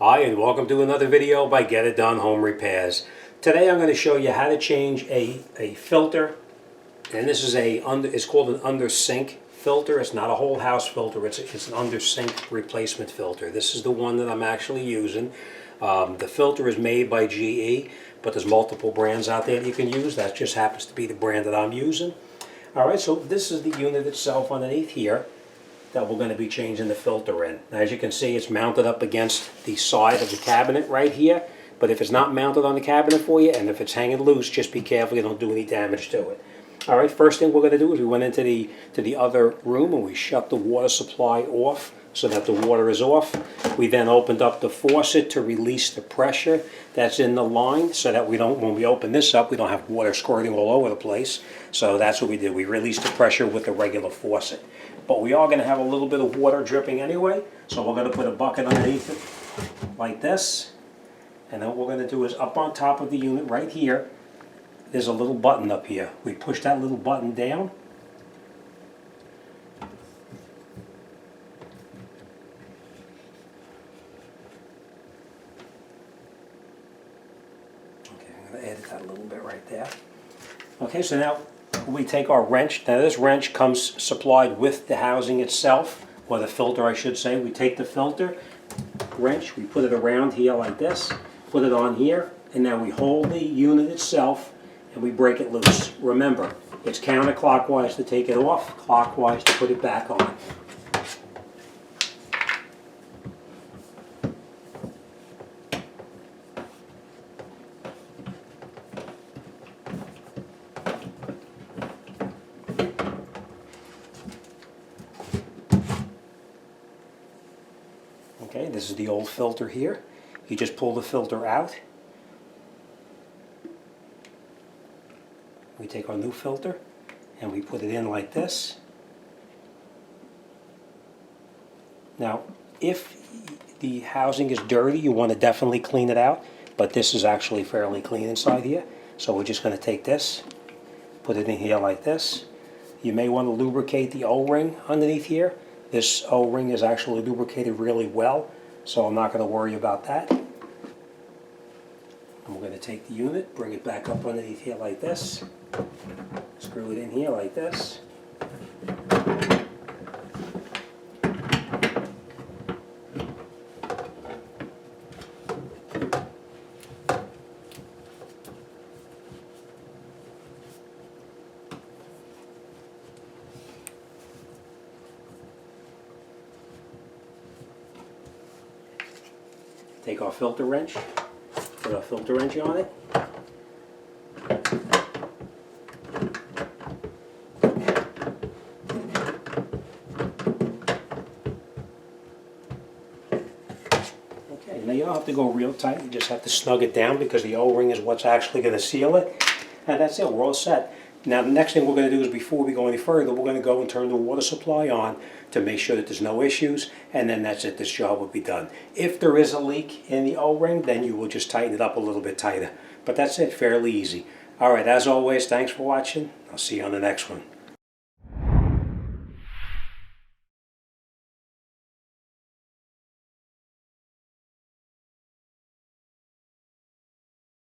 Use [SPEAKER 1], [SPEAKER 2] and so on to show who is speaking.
[SPEAKER 1] Hi, and welcome to another video by Get It Done Home Repairs. Today I'm going to show you how to change a filter, and this is it's called an under sink filter. It's not a whole house filter, it's an under sink replacement filter. This is the one that I'm actually using. The filter is made by GE, but there's multiple brands out there that you can use. That just happens to be the brand that I'm using. Alright, so this is the unit itself underneath here that we're going to be changing the filter in. Now, as you can see, it's mounted up against the side of the cabinet right here, but if it's not mounted on the cabinet for you and if it's hanging loose, just be careful you don't do any damage to it. Alright, first thing we're going to do is we went into the other room and we shut the water supply off so that the water is off. We then opened up the faucet to release the pressure that's in the line so that when we open this up, we don't have water squirting all over the place. So that's what we did. We released the pressure with the regular faucet. But we are going to have a little bit of water dripping anyway, so we're going to put a bucket underneath it like this. And then what we're going to do is up on top of the unit right here, there's a little button up here. We push that little button down. Okay, I'm going to edit that a little bit right there. Okay, so now we take our wrench. Now this wrench comes supplied with the housing itself, or the filter I should say. We take the filter wrench, we put it around here like this, put it on here, and now we hold the unit itself and we break it loose. Remember, it's counterclockwise to take it off, clockwise to put it back on. Okay, this is the old filter here. You just pull the filter out. We take our new filter and we put it in like this. Now, if the housing is dirty, you want to definitely clean it out, but this is actually fairly clean inside here. So we're just going to take this, put it in here like this. You may want to lubricate the O-ring underneath here. This O-ring is actually lubricated really well, so I'm not going to worry about that. And we're going to take the unit, bring it back up underneath here like this, screw it in here like this. Take our filter wrench, put our filter wrench on it. Okay, now you don't have to go real tight, you just have to snug it down because the O-ring is what's actually going to seal it. And that's it, we're all set. Now the next thing we're going to do is, before we go any further, we're going to go and turn the water supply on to make sure that there's no issues, and then that's it, this job will be done. If there is a leak in the O-ring, then you will just tighten it up a little bit tighter. But that's it, fairly easy. Alright, as always, thanks for watching. I'll see you on the next one.